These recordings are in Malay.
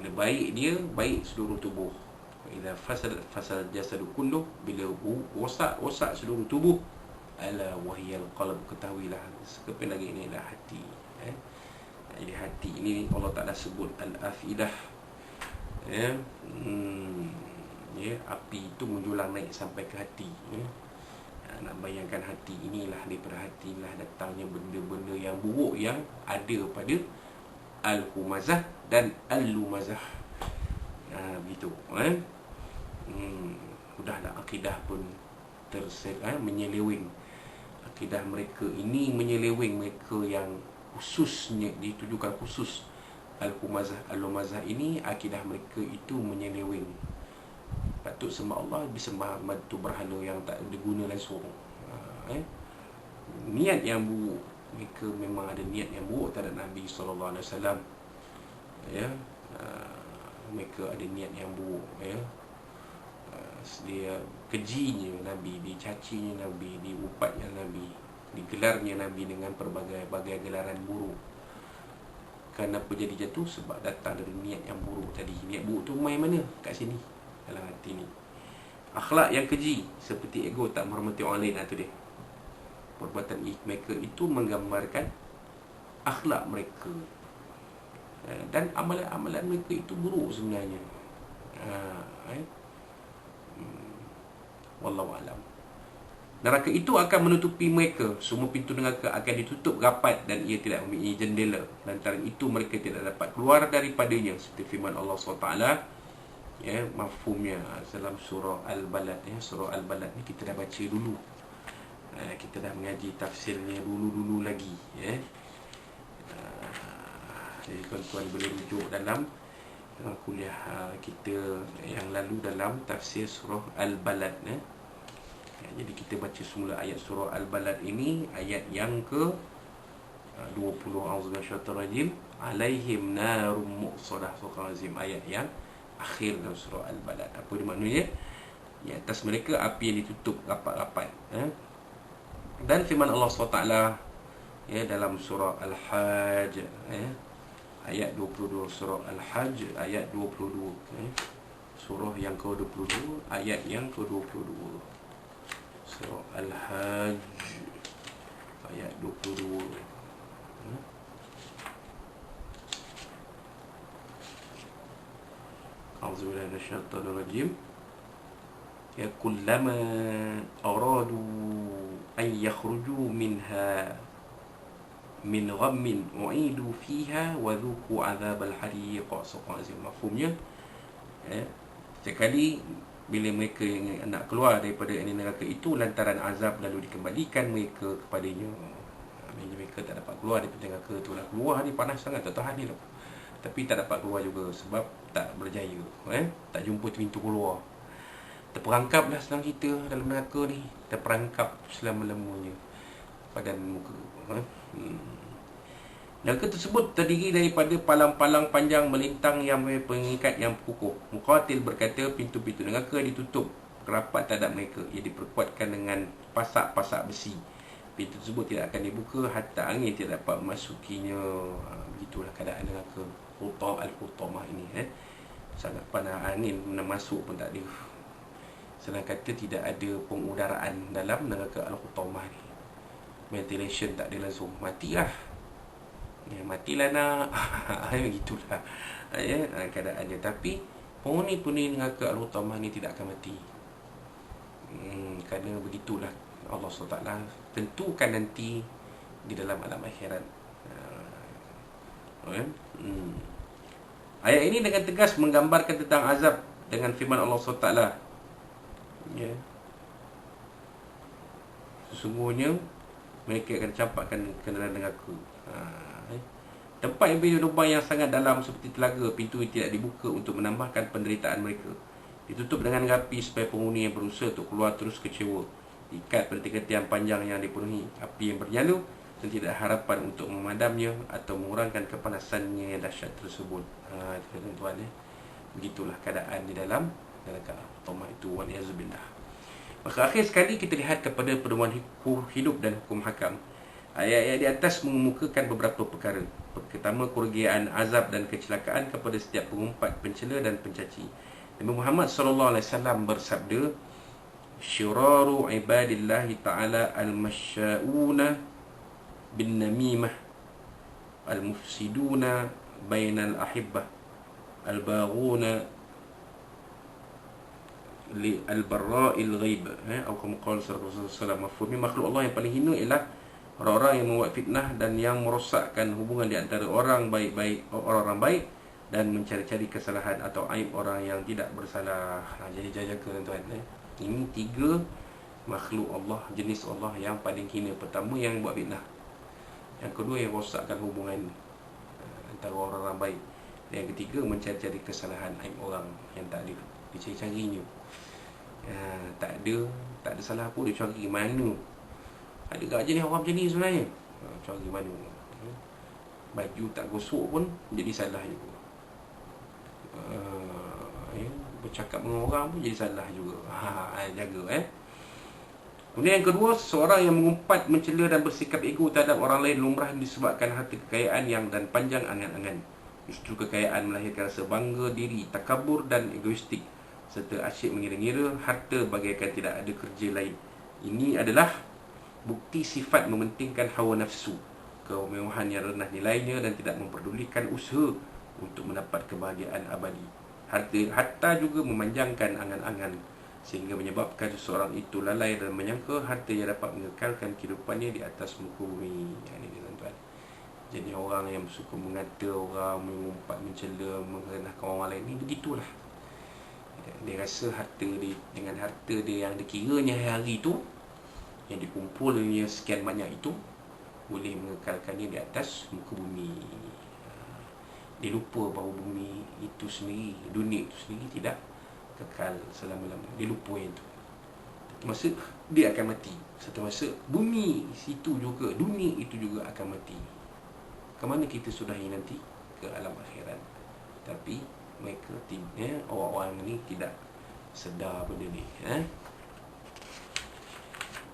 Bila baik dia, baik seluruh tubuh. Bila fasal jasadu kulluh, bila rosak seluruh tubuh, ala wahiyal qalb, ketahuilah sekeping lagi ini adalah hati. Jadi hati ini Allah Ta'ala sebut al-afidah. Api itu menjulang naik sampai ke hati. Nak bayangkan hati inilah, daripada hati inilah datangnya benda-benda yang buruk yang ada pada al-humazah dan al-lumazah. Begitu. Sudahlah akidah pun menyeleweng. Akidah mereka ini menyeleweng. Mereka yang khususnya ditujukan khusus al-humazah, al-lumazah ini, akidah mereka itu menyeleweng. Patut sembah Allah, disembah batu berhala yang tak ada guna langsung. Niat yang buruk. Mereka memang ada niat yang buruk terhadap Nabi SAW. Mereka ada niat yang buruk. Dia kejinya Nabi, dicacinya Nabi, diupatnya Nabi, digelarnya Nabi dengan berbagai gelaran buruk. Kenapa jadi jatuh? Sebab datang dari niat yang buruk tadi. Niat buruk tu main mana? Kat sini, dalam hati ni. Akhlak yang keji, seperti ego, tak menghormati orang lain. Itu dia. Perbuatan mereka itu menggambarkan akhlak mereka. Dan amalan-amalan mereka itu buruk sebenarnya. Wallahu alam. Neraka itu akan menutupi mereka. Semua pintu neraka akan ditutup rapat dan ia tidak mempunyai jendela. Lantaran itu mereka tidak dapat keluar daripadanya. Seperti firman Allah SWT, mafhumnya dalam surah Al-Balad. Surah Al-Balad ni kita dah baca dulu. Kita dah mengaji tafsirnya dulu lagi. Jadi tuan-tuan boleh rujuk dalam kuliah kita yang lalu dalam tafsir surah Al-Balad. Jadi kita baca semula ayat surah Al-Balad ini, ayat yang ke 20. A'udzubillahi minasyaitonir rajim. Alaihim narum muqsadah. Surah Azim, ayat yang akhir dalam surah Al-Balad. Apa dia maknanya? Di atas mereka api yang ditutup rapat-rapat. Dan firman Allah SWT dalam surah Al-Hajj, ayat 22. Surah Al-Hajj ayat 22. Surah yang ke-22 ayat yang ke-22. Surah Al-Hajj ayat 22. A'udzubillahi minasyaitonir rajim. Ya kullama aradu an yakhruju minha min ghammin u'idu fiha wa dhuqu 'adzabal hariq. Mafhumnya, sekali bila mereka nak keluar daripada neraka itu lantaran azab, lalu dikembalikan mereka kepadanya. Mereka tak dapat keluar daripada neraka tu lah. Keluar ni panas sangat, tak tahan ni lah. Tapi tak dapat keluar juga sebab tak berjaya. Tak jumpa pintu keluar. Terperangkaplah senang kita dalam neraka ni. Terperangkap selama-lamanya badan muka. Neraka tersebut terdiri daripada palang-palang panjang melintang yang pengikat yang kukuh. Muqatil berkata, pintu-pintu neraka ditutup rapat terhadap mereka. Ia diperkuatkan dengan pasak-pasak besi. Pintu tersebut tidak akan dibuka hatta angin tidak dapat memasukinya. Begitulah keadaan neraka Al-Hutamah ini. Sangat panas, angin nak masuk pun tak ada. Senang kata tidak ada pengudaraan dalam neraka Al-Hutamah ni. Ventilation tak ada langsung. Matilah. Matilah nak. Begitulah keadaannya. Tapi penghuni-penghuni neraka Al-Hutamah ni tidak akan mati. Kerana begitulah Allah SWT tentukan nanti di dalam alam akhirat. Ayat ini dengan tegas menggambarkan tentang azab dengan firman Allah SWT. Sesungguhnya mereka akan campakkan ke dalam neraka. Tempat yang lubang yang sangat dalam seperti telaga. Pintu tidak dibuka untuk menambahkan penderitaan mereka. Ditutup dengan api supaya penghuni yang berusaha untuk keluar terus kecewa. Ikat pada tiga-tiang panjang yang dipenuhi api yang bernyala dan tidak ada harapan untuk memadamnya atau mengurangkan kepanasannya yang dahsyat tersebut. Tuan-tuan, begitulah keadaan di dalam neraka Al-Hutamah itu. Waliyazubillah. Maka akhir sekali kita lihat kepada pedoman hidup dan hukum hakam. Ayat-ayat di atas mengemukakan beberapa perkara. Pertama, kerugian, azab dan kecelakaan kepada setiap pengumpat, pencela dan pencaci. Nabi Muhammad SAW bersabda, syiraru ibadillahi ta'ala al-masya'una bin namimah, al-mufsiduna bainal ahibbah, al-baghuna li al-barra'il ghaib. Atau kama qala sallallahu alaihi wasallam, mafhumnya makhluk Allah yang paling hina ialah orang-orang yang membuat fitnah dan yang merosakkan hubungan di antara orang orang baik dan mencari-cari kesalahan atau aib orang yang tidak bersalah. Jadi jaga tuan-tuan. Ini 3 makhluk Allah, jenis Allah yang paling hina. Pertama, yang buat fitnah. Yang kedua, yang rosakkan hubungan antara orang-orang baik. Dan yang ketiga, mencari-cari kesalahan aib orang yang tak ada, dicari-carinya. Tak ada salah apa, dia cari mana. Ada tak jenis orang macam ni sebenarnya? Cari mana? Baju tak gosok pun jadi salah juga. Bercakap dengan orang pun jadi salah juga. Jaga. Kemudian yang kedua, seorang yang mengumpat, mencela dan bersikap ego terhadap orang lain lumrah disebabkan harta kekayaan yang dan panjang angan-angan. Justru kekayaan melahirkan rasa bangga diri, takabur dan egoistik, serta asyik mengira-ngira harta bagaikan tidak ada kerja lain. Ini adalah bukti sifat mementingkan hawa nafsu, kemewahan yang rendah nilainya dan tidak memperdulikan usaha untuk mendapat kebahagiaan abadi. Harta juga memanjangkan angan-angan sehingga menyebabkan seseorang itu lalai dan menyangka harta yang dapat mengekalkan kehidupannya di atas muka bumi. Ini tuan-tuan. Jadi orang yang suka mengata orang, mengumpat, mencela, merendahkan orang lain ni begitulah. Dia rasa harta dia, dengan harta dia yang dikiranya hari itu, yang dikumpulnya sekian banyak itu, boleh mengekalkannya di atas muka bumi. Dia lupa bahawa bumi itu sendiri, dunia itu sendiri tidak kekal selama-lamanya. Dia lupa yang itu. Satu masa dia akan mati. Satu masa bumi itu juga, dunia itu juga akan mati. Ke mana kita sudahi nanti? Ke alam akhirat. Tapi mereka tidak, orang-orang ini tidak sedar benda ni.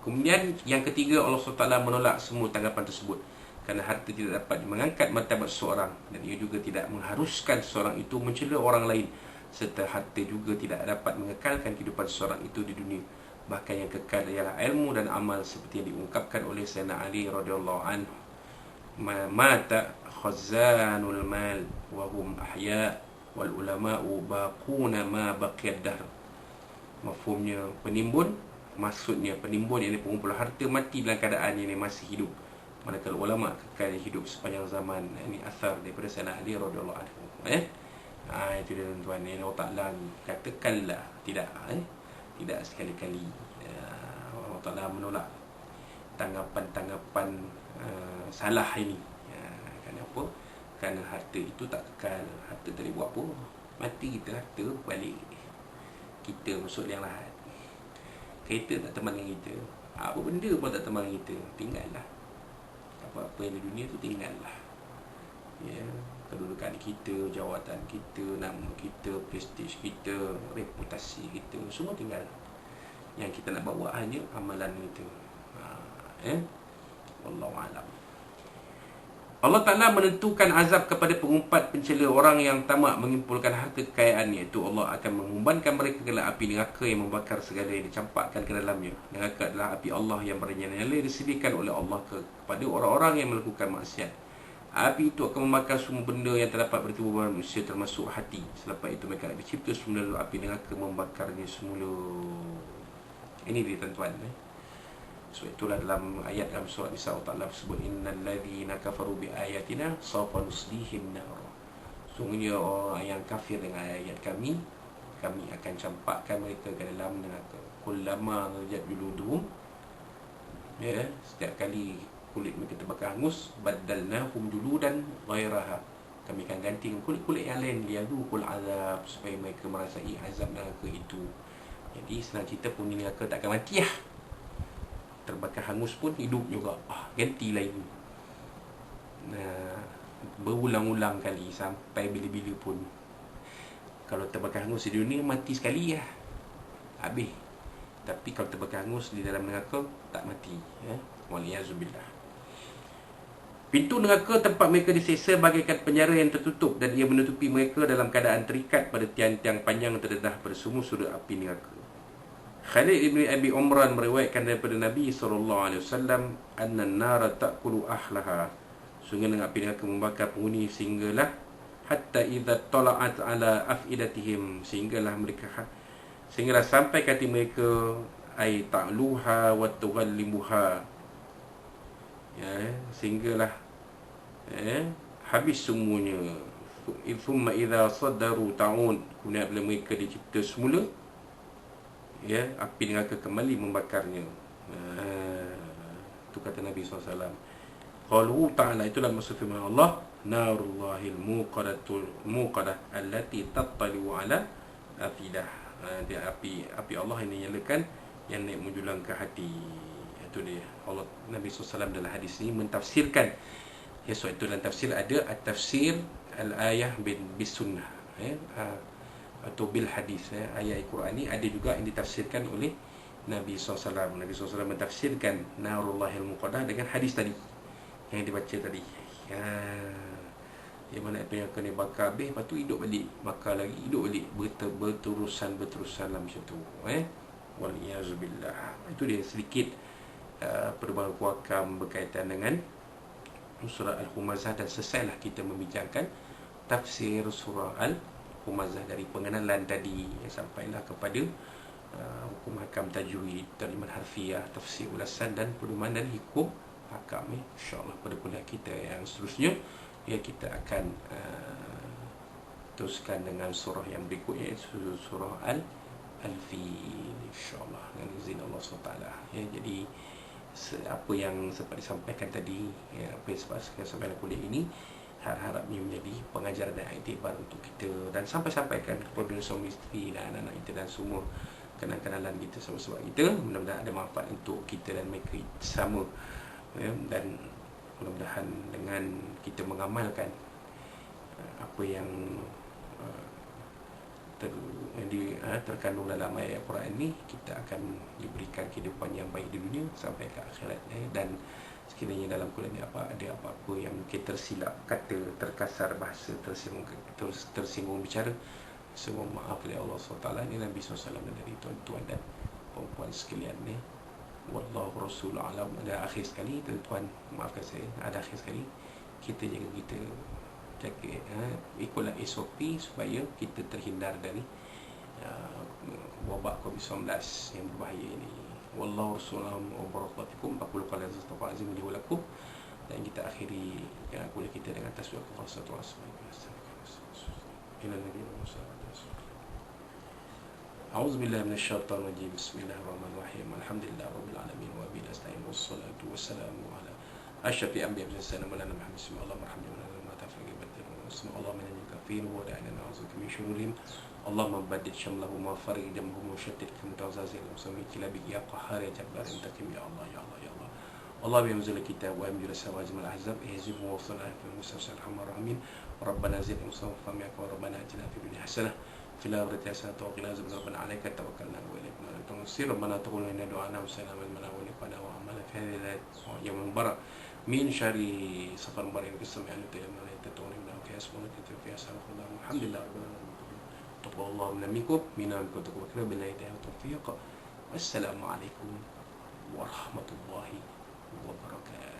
Kemudian yang ketiga, Allah SWT menolak semua tanggapan tersebut kerana harta tidak dapat mengangkat martabat seseorang dan ia juga tidak mengharuskan seseorang itu mencela orang lain, serta harta juga tidak dapat mengekalkan kehidupan seseorang itu di dunia. Bahkan yang kekal ialah ilmu dan amal seperti yang diungkapkan oleh Sayyidina Ali radhiyallahu anhu, mata khazanul mal wa hum ahya wal ulama'u baquna ma baqiyad dahr. Mafhumnya penimbun, maksudnya penimbun yang pengumpul harta mati dalam keadaan ini masih hidup, manakala ulama kekal hidup sepanjang zaman. Ini asar daripada Sayyidina Ali radhiyallahu anhu. Itu dia tuan-tuan. Allah Ta'ala katakanlah tidak, tidak sekali-kali. Allah Ta'ala menolak tanggapan-tanggapan salah ini. Kenapa? Kerana harta itu tak kekal. Harta tadi buat apa? Mati kita, harta balik kita masuk liang lahat. Kereta tak teman dengan kita, apa benda pun tak teman dengan kita, tinggallah. Apa-apa yang di dunia tu tinggallah. Kedudukan kita, jawatan kita, nama kita, prestige kita, reputasi kita, semua tinggal. Yang kita nak bawa hanya amalan kita. Wallahu a'lam. Allah Ta'ala menentukan azab kepada pengumpat, pencela, orang yang tamak mengimpulkan harta kekayaan, iaitu Allah akan mengumbankan mereka ke dalam api neraka yang membakar segala yang dicampakkan ke dalamnya. Neraka adalah api Allah yang bernyala-nyala disediakan oleh Allah kepada orang-orang yang melakukan maksiat. Api itu akan membakar semua benda yang terdapat pada tubuh manusia, termasuk hati. Selepas itu mereka dicipta semula, lalu api neraka membakarnya semula. Ini dia tuan-tuan. So itulah dalam ayat dalam surah Nisa, Allah Ta'ala sebut innal ladzina kafaru bi ayatina sawfa nuslihim nar. Sungguhnya orang yang kafir dengan ayat kami akan campakkan mereka ke dalam neraka. Kullama rajat juluduhum, setiap kali kulit mereka terbakar hangus, badalnahum juludan ghairaha, kami akan ganti dengan kulit-kulit yang lain, liyaduqul azab, supaya mereka merasai azab neraka itu. Jadi senang cerita, penghuni neraka tak akan mati lah. Terbakar hangus pun hidup juga, ganti lain. Berulang-ulang kali sampai bila-bila pun. Kalau terbakar hangus di dunia, mati sekali lah, habis. Tapi kalau terbakar hangus di dalam neraka, tak mati. Waliyazubillah. Pintu neraka tempat mereka diseksa bagaikan penjara yang tertutup, dan ia menutupi mereka dalam keadaan terikat pada tiang-tiang panjang terdedah pada semua sudut api neraka. Khalid ibn Abi Umran meriwayatkan daripada Nabi SAW, anna an-nara ta'kulu ahlaha, sungguhnya api neraka membakar penghuni sehinggalah hatta idza tala'at ala afidatihim, sehinggalah sampai ke hati mereka, ay ta'luha wa tughallimuha, ya, sehinggalah habis semuanya. Thumma idza sadaru ta'un, kemudian bila mereka dicipta semula, ya, api neraka kembali membakarnya. Itu kata Nabi SAW. Qalu ta'ala, itulah maksud firman Allah, narullahil muqadah allati tattali'u ala afidah. Dia api Allah yang dinyalakan, yang naik menjulang ke hati. Itu dia. Allah, Nabi SAW dalam hadis ini mentafsirkan, ya, so itu dalam tafsir ada at-tafsir al-ayah bis sunnah, atau bil hadis, ayat Al-Quran ni ada juga yang ditafsirkan oleh Nabi SAW. Nabi SAW mentafsirkan narullahil muqadah dengan hadis tadi yang dibaca tadi, yang mana itu yang kena bakar habis, lepas tu hidup balik, bakar lagi, hidup balik, berterusan lah macam tu, waliyazubillah. Itu dia sedikit perubahan kuakam berkaitan dengan surah Al-Humazah, dan selesailah kita membincangkan tafsir surah Al-Humazah dari pengenalan tadi, sampailah kepada hukum hakam tajwid, terjemahan harfiah, tafsir ulasan, dan pedoman dan hukum hakam. InsyaAllah pada kuliah kita yang seterusnya, ya, kita akan teruskan dengan surah yang berikutnya, surah Al-Fil, insyaAllah, dengan izin Allah SWT. Ya, jadi apa yang sempat disampaikan tadi, ya, apa yang sempat disampaikan kuliah ini, harapnya menjadi pengajaran dan iktibar untuk kita, dan sampaikan kepada suami isteri dan anak-anak kita dan semua kenal-kenalan kita, sebab kita, mudah-mudahan ada manfaat untuk kita dan mereka sama, ya, dan mudah-mudahan dengan kita mengamalkan apa yang terkandung dalam ayat Al-Quran ini, kita akan diberikan kehidupan yang baik di dunia sampai ke akhirat. Dan sekiranya dalam Quran ini ada apa-apa yang mungkin tersilap kata, terkasar bahasa, tersinggung bicara, semua maaf oleh Allah SWT. Ini Nabi SAW dan dari tuan-tuan dan puan-puan sekalian ni. Wallahu Rasul alam. Ada akhir sekali, tuan-tuan, maafkan saya, ada akhir sekali, kita jaga ikutlah SOP supaya kita terhindar dari wabak COVID-19 yang berbahaya ini. Wallahu Rasul alam wa barakatuh. Aqulu qawli hadza wa astaghfirullaha li wa lakum. Dan kita akhiri kuliah kita dengan tasbih Allah SWT. A'udzu billahi minasyaitonir rajim. Bismillahirrahmanirrahim. Alhamdulillahirabbil alamin wa bihi nasta'in wassalatu wassalamu ala asyrafil anbiya'i wal mursalin Muhammad sallallahu alaihi wasallam. Allah menyanyi kafir wa da'ina na'udzuka min syururihim. Allahumma baddid syamlahum wa farid jamhum wa syattid kamtazazil musami kilabi ya qahhar ya jabbar intaqim ya Allah ya Allah ya Allah. Allah biyamzul kitab wa amjur sawajim al-ahzab ihzibhu wa sallallahu alaihi wasallam arhamar rahimin. Rabbana zid musawfa ya rabbana atina fid dunya hasanah fil akhirati hasanah wa qina azaban rabbana alayka tawakkalna wa ilayka al-masir. Rabbana taqabbal minna du'ana wa salaaman ala wa wa amala fi hadhihi yawm mubarak min syarri safar mubarak bismi Allah tatawna fi asma'i fi asma'i alhamdulillah rabbil alamin. Taqabbalallahu minna minkum minkum taqabbal billahi tawfiq. Wassalamu alaikum warahmatullahi wabarakatuh.